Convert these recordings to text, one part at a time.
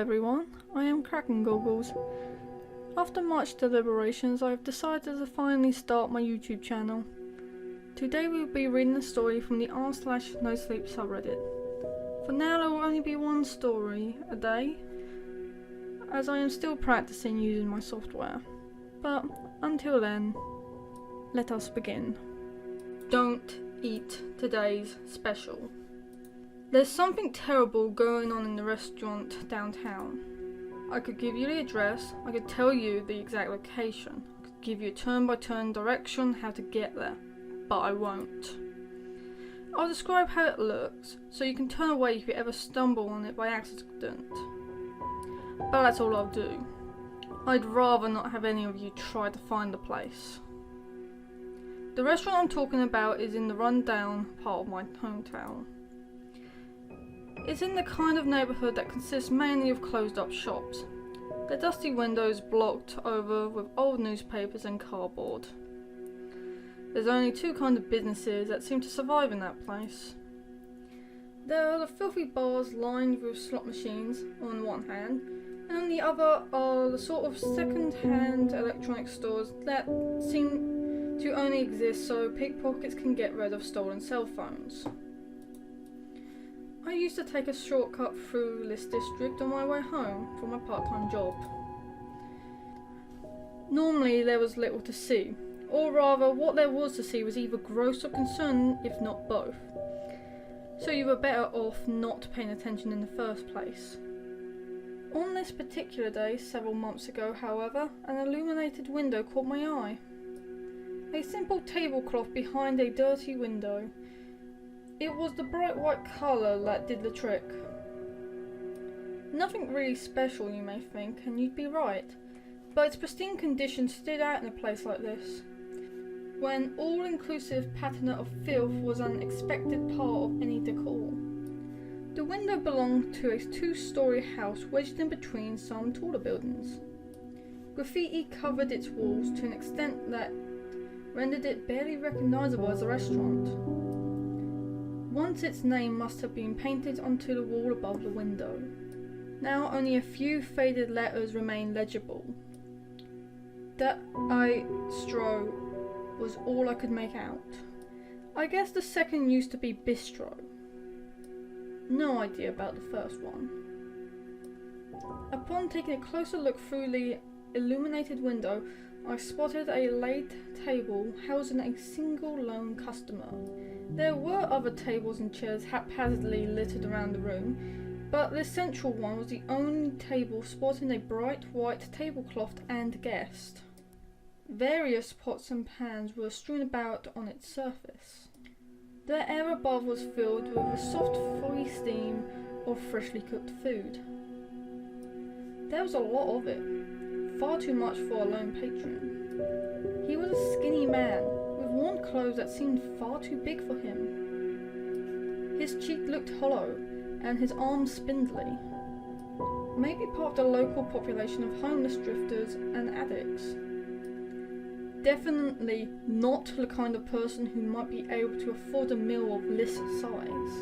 everyone, I am Kraken Goggles. After much deliberations, I have decided to finally start my YouTube channel. Today we will be reading a story from the r/NoSleep subreddit. For now there will only be one story a day, as I am still practicing using my software. But until then, let us begin. Don't eat today's special. There's something terrible going on in the restaurant downtown. I could give you the address, I could tell you the exact location, I could give you a turn-by-turn direction how to get there, but I won't. I'll describe how it looks, so you can turn away if you ever stumble on it by accident. But that's all I'll do. I'd rather not have any of you try to find the place. The restaurant I'm talking about is in the run-down part of my hometown. It's in the kind of neighbourhood that consists mainly of closed up shops, their dusty windows blocked over with old newspapers and cardboard. There's only two kinds of businesses that seem to survive in that place. There are the filthy bars lined with slot machines on one hand, and on the other are the sort of second-hand electronic stores that seem to only exist so pickpockets can get rid of stolen cell phones. I used to take a shortcut through this district on my way home from my part-time job. Normally there was little to see, or rather what there was to see was either gross or concerning, if not both. So you were better off not paying attention in the first place. On this particular day, several months ago, however, an illuminated window caught my eye. A simple tablecloth behind a dirty window. It was the bright white colour that did the trick. Nothing really special, you may think, and you'd be right, but its pristine condition stood out in a place like this, when all-inclusive patina of filth was an expected part of any decor. The window belonged to a two-storey house wedged in between some taller buildings. Graffiti covered its walls to an extent that rendered it barely recognisable as a restaurant. Once its name must have been painted onto the wall above the window. Now only a few faded letters remain legible. That I Stro was all I could make out. I guess the second used to be Bistro. No idea about the first one. Upon taking a closer look through the illuminated window, I spotted a laid table housing a single lone customer. There were other tables and chairs haphazardly littered around the room, but this central one was the only table sporting a bright white tablecloth and guest. Various pots and pans were strewn about on its surface. The air above was filled with a soft, foggy steam of freshly cooked food. There was a lot of it, far too much for a lone patron. He was a skinny man, with worn clothes that seemed far too big for him. His cheek looked hollow, and his arms spindly. Maybe part of the local population of homeless drifters and addicts. Definitely not the kind of person who might be able to afford a meal of this size.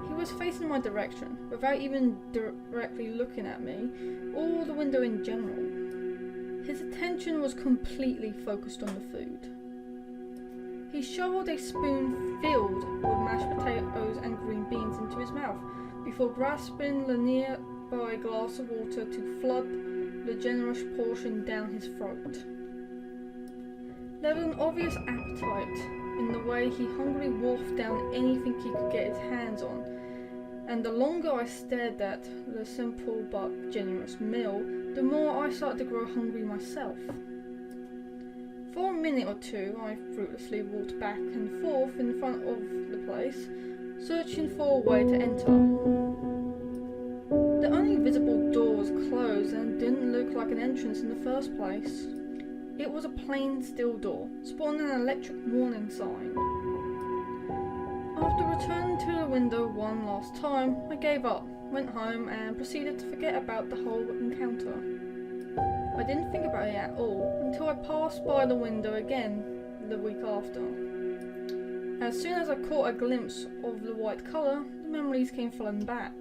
He was facing my direction, without even directly looking at me, or the window in general. His attention was completely focused on the food. He shoveled a spoon filled with mashed potatoes and green beans into his mouth, before grasping the nearby glass of water to flood the generous portion down his throat. There was an obvious appetite in the way he hungrily wolfed down anything he could get his hands on, and the longer I stared at the simple but generous meal, the more I started to grow hungry myself. For a minute or two I fruitlessly walked back and forth in front of the place, searching for a way to enter. The only visible door was closed and didn't look like an entrance in the first place. It was a plain steel door, sporting an electric warning sign. After returning to the window one last time, I gave up, went home and proceeded to forget about the whole encounter. I didn't think about it at all until I passed by the window again the week after. As soon as I caught a glimpse of the white colour, the memories came flooding back.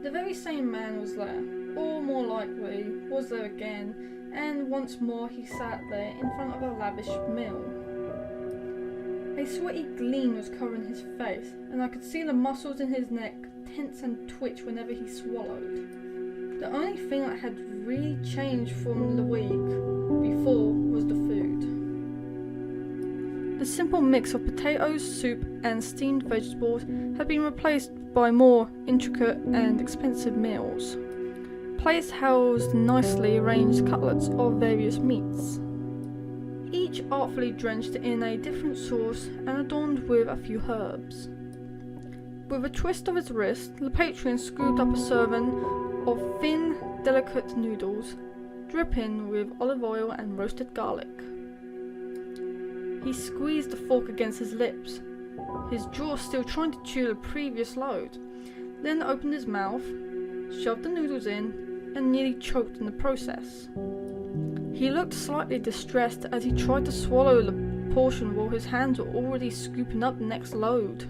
The very same man was there, or more likely, was there again, and once more he sat there in front of a lavish meal. A sweaty gleam was covering his face, and I could see the muscles in his neck tense and twitch whenever he swallowed. The only thing that had really changed from the week before was the food. The simple mix of potatoes, soup, and steamed vegetables had been replaced by more intricate and expensive meals. Plates housed nicely arranged cutlets of various meats, each artfully drenched in a different sauce and adorned with a few herbs. With a twist of his wrist, the patron scooped up a serving of thin, delicate noodles, dripping with olive oil and roasted garlic. He squeezed the fork against his lips, his jaw still trying to chew the previous load, then opened his mouth, shoved the noodles in, and nearly choked in the process. He looked slightly distressed as he tried to swallow the portion while his hands were already scooping up the next load.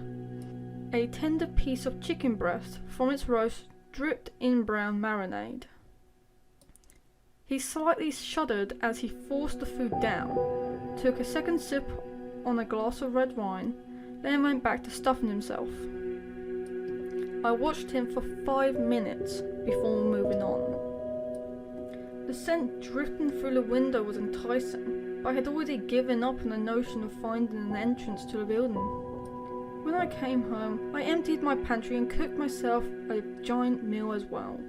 A tender piece of chicken breast from its roast dripped in brown marinade. He slightly shuddered as he forced the food down, took a second sip on a glass of red wine, then went back to stuffing himself. I watched him for 5 minutes before moving on. The scent drifting through the window was enticing, but I had already given up on the notion of finding an entrance to the building. When I came home, I emptied my pantry and cooked myself a giant meal as well.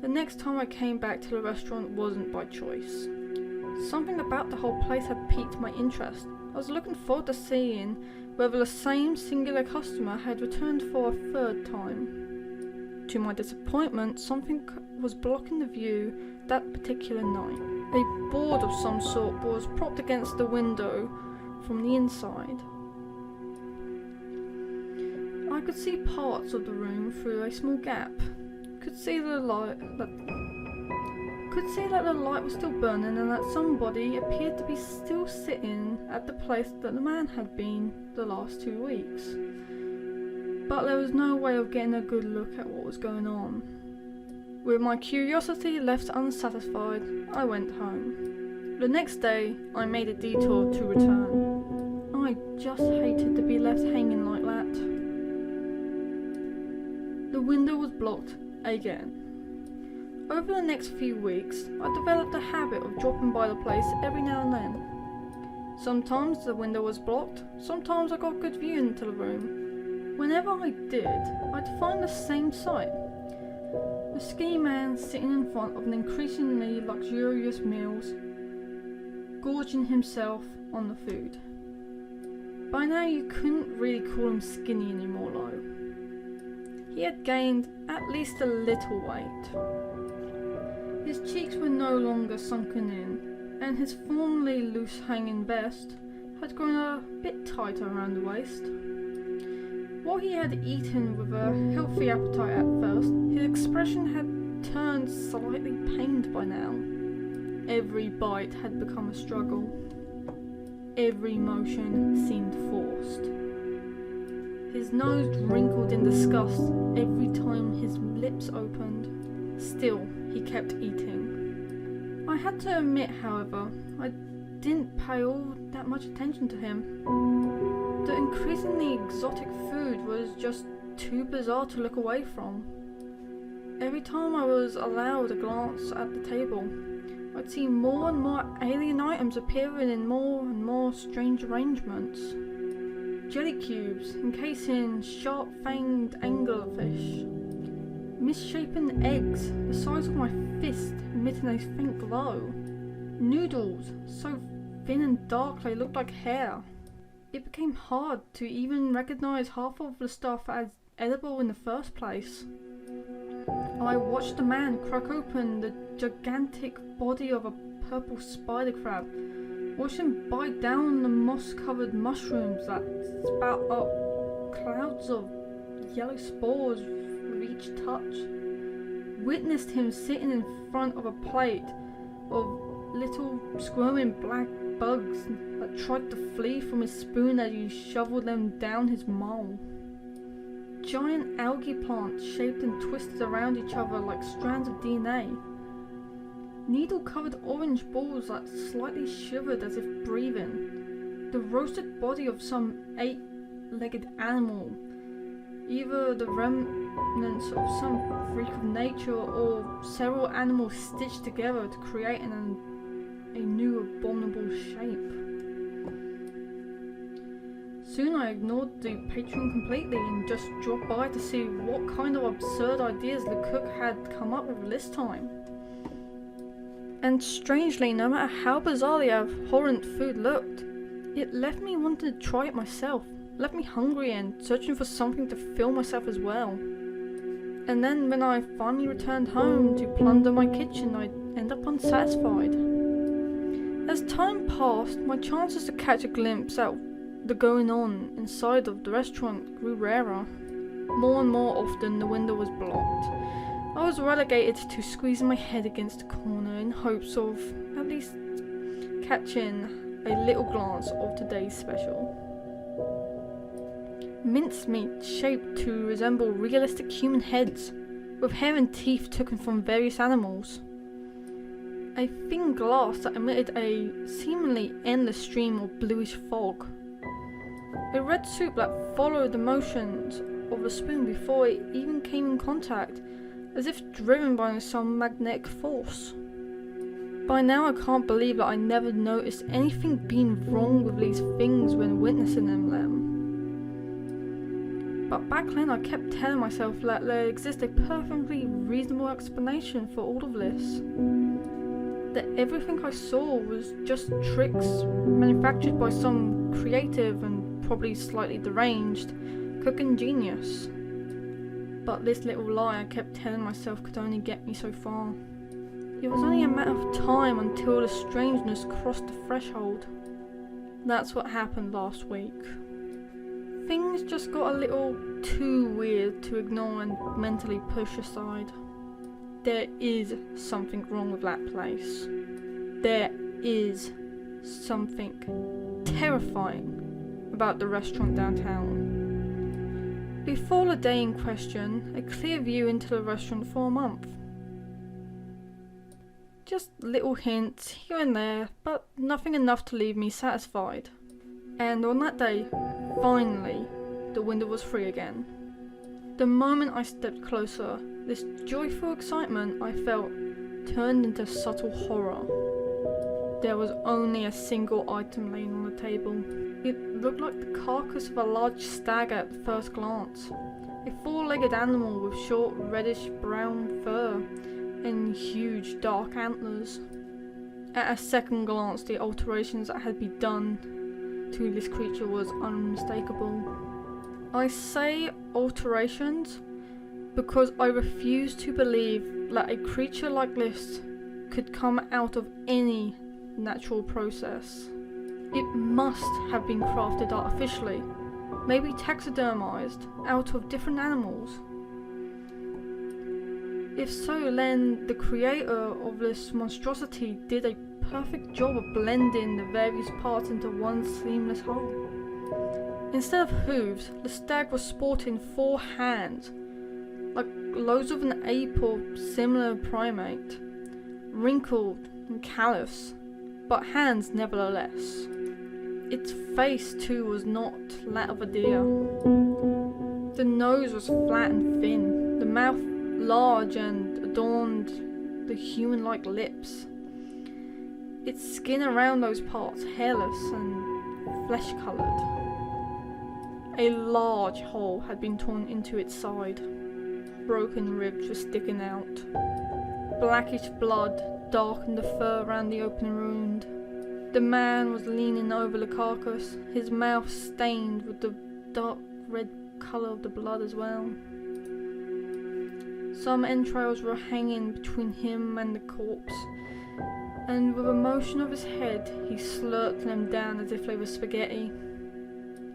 The next time I came back to the restaurant wasn't by choice. Something about the whole place had piqued my interest. I was looking forward to seeing whether the same singular customer had returned for a third time. To my disappointment, something was blocking the view that particular night. A board of some sort was propped against the window from the inside. I could see parts of the room through a small gap. Could see that the light was still burning and that somebody appeared to be still sitting at the place that the man had been the last 2 weeks. But there was no way of getting a good look at what was going on. With my curiosity left unsatisfied, I went home. The next day, I made a detour to return. I just hated to be left hanging like that. The window was blocked again. Over the next few weeks, I developed a habit of dropping by the place every now and then. Sometimes the window was blocked, sometimes I got good view into the room. Whenever I did, I'd find the same sight. The skinny man sitting in front of an increasingly luxurious meals, gorging himself on the food. By now you couldn't really call him skinny anymore though. He had gained at least a little weight. His cheeks were no longer sunken in, and his formerly loose-hanging vest had grown a bit tighter around the waist. While he had eaten with a healthy appetite at first, his expression had turned slightly pained by now. Every bite had become a struggle. Every motion seemed forced. His nose wrinkled in disgust every time his lips opened. Still, he kept eating. I had to admit, however, I didn't pay all that much attention to him. The increasingly exotic food was just too bizarre to look away from. Every time I was allowed a glance at the table, I'd see more and more alien items appearing in more and more strange arrangements. Jelly cubes encasing sharp-fanged anglerfish. Misshapen eggs the size of my fist emitting a faint glow. Noodles so thin and dark they looked like hair. It became hard to even recognise half of the stuff as edible in the first place. I watched the man crack open the gigantic body of a purple spider crab, watched him bite down the moss-covered mushrooms that spout up clouds of yellow spores with each touch. Witnessed him sitting in front of a plate of little squirming black bugs that tried to flee from his spoon as he shoveled them down his maw. giant algae plants shaped and twisted around each other like strands of DNA. Needle-covered orange balls that slightly shivered as if breathing. The roasted body of some 8-legged animal, either the remnants of some freak of nature or several animals stitched together to create a new abominable shape. Soon I ignored the Patreon completely and just dropped by to see what kind of absurd ideas the cook had come up with this time. And strangely, no matter how bizarre the abhorrent food looked, it left me wanting to try it myself, left me hungry and searching for something to fill myself as well. And then when I finally returned home to plunder my kitchen, I ended up unsatisfied. As time passed, my chances to catch a glimpse at the going on inside of the restaurant grew rarer. More and more often the window was blocked. I was relegated to squeezing my head against a corner in hopes of at least catching a little glance of today's special. Mincemeat shaped to resemble realistic human heads, with hair and teeth taken from various animals. A thin glass that emitted a seemingly endless stream of bluish fog. A red soup that followed the motions of the spoon before it even came in contact, as if driven by some magnetic force. By now I can't believe that I never noticed anything being wrong with these things when witnessing them. But back then I kept telling myself that there exists a perfectly reasonable explanation for all of this. That everything I saw was just tricks manufactured by some creative and probably slightly deranged cooking genius. But this little lie I kept telling myself could only get me so far. It was only a matter of time until the strangeness crossed the threshold. That's what happened last week. Things just got a little too weird to ignore and mentally push aside. There is something wrong with that place. There is something terrifying about the restaurant downtown. Before the day in question, a clear view into the restaurant for a month. Just little hints here and there, but nothing enough to leave me satisfied. And on that day, finally, the window was free again. The moment I stepped closer, this joyful excitement I felt turned into subtle horror. There was only a single item laying on the table. It looked like the carcass of a large stag at first glance. A 4-legged animal with short reddish brown fur and huge dark antlers. At a second glance, the alterations that had been done to this creature was unmistakable. I say alterations because I refuse to believe that a creature like this could come out of any natural process. It must have been crafted artificially, maybe taxidermized out of different animals. If so, then the creator of this monstrosity did a perfect job of blending the various parts into one seamless whole. Instead of hooves, the stag was sporting 4 hands, like those of an ape or similar primate, wrinkled and callous, but hands nevertheless. Its face too was not that of a deer. The nose was flat and thin, the mouth large and adorned the human-like lips. Its skin around those parts hairless and flesh-coloured. A large hole had been torn into its side. Broken ribs were sticking out. Blackish blood darkened the fur around the open wound. The man was leaning over the carcass, his mouth stained with the dark red colour of the blood as well. Some entrails were hanging between him and the corpse, and with a motion of his head he slurped them down as if they were spaghetti.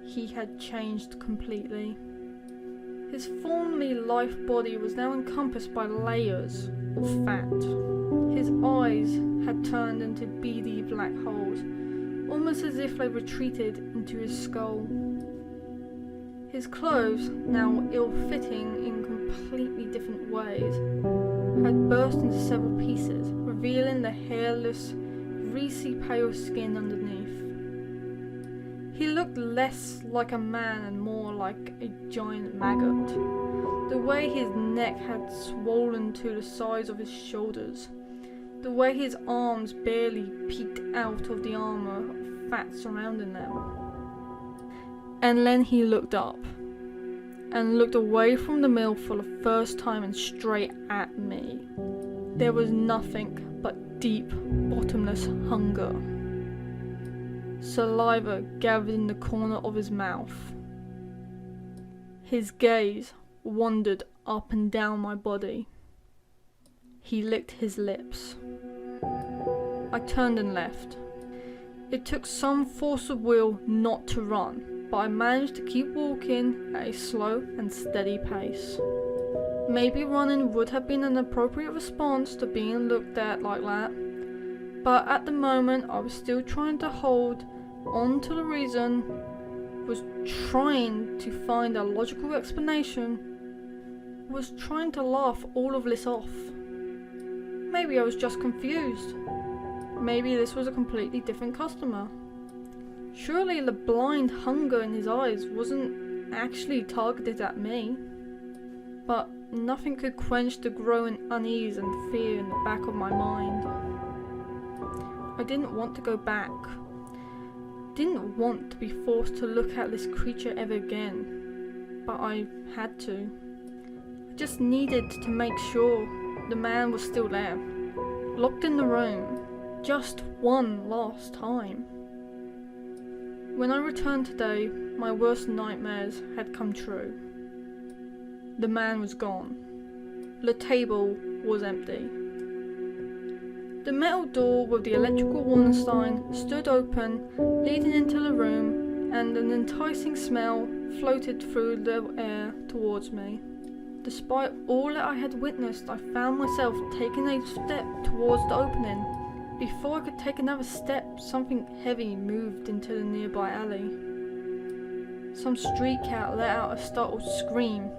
He had changed completely. His formerly lithe body was now encompassed by layers of fat. His eyes had turned into beady black holes, almost as if they retreated into his skull. His clothes, now ill-fitting in completely different ways, had burst into several pieces, revealing the hairless, greasy pale skin underneath. He looked less like a man and more like a giant maggot. The way his neck had swollen to the size of his shoulders. The way his arms barely peeked out of the armor of fat surrounding them. And then he looked up. And looked away from the mill for the first time and straight at me. There was nothing but deep, bottomless hunger. Saliva gathered in the corner of his mouth. His gaze wandered up and down my body. He licked his lips. I turned and left. It took some force of will not to run, but I managed to keep walking at a slow and steady pace. Maybe running would have been an appropriate response to being looked at like that, but at the moment I was still trying to hold on to the reason, was trying to find a logical explanation, was trying to laugh all of this off. Maybe I was just confused. Maybe this was a completely different customer. Surely the blind hunger in his eyes wasn't actually targeted at me. But nothing could quench the growing unease and fear in the back of my mind. I didn't want to go back. Didn't want to be forced to look at this creature ever again. But I had to. I just needed to make sure the man was still there. Locked in the room. Just one last time. When I returned today, my worst nightmares had come true. The man was gone. The table was empty. The metal door with the electrical warning sign stood open, leading into the room, and an enticing smell floated through the air towards me. Despite all that I had witnessed, I found myself taking a step towards the opening. Before I could take another step, something heavy moved into the nearby alley. Some street cat let out a startled scream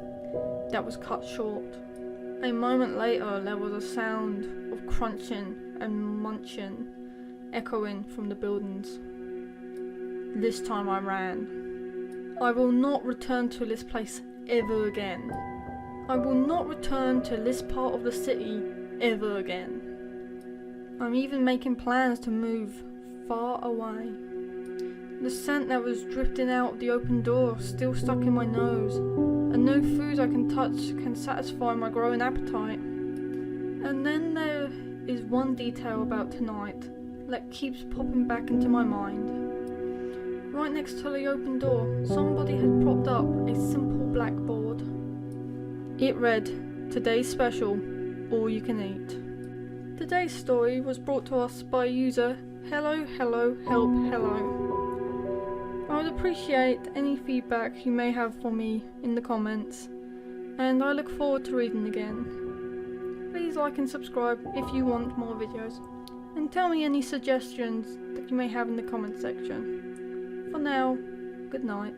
that was cut short. A moment later, there was a sound of crunching and munching echoing from the buildings. This time I ran. I will not return to this place ever again. I will not return to this part of the city ever again. I'm even making plans to move far away. The scent that was drifting out of the open door still stuck in my nose, and no food I can touch can satisfy my growing appetite. And then there is one detail about tonight that keeps popping back into my mind. Right next to the open door, somebody had propped up a simple blackboard. It read, "Today's special, all you can eat." Today's story was brought to us by user Hello Hello Help Hello. I would appreciate any feedback you may have for me in the comments, and I look forward to reading again. Please like and subscribe if you want more videos, and tell me any suggestions that you may have in the comment section. For now, good night.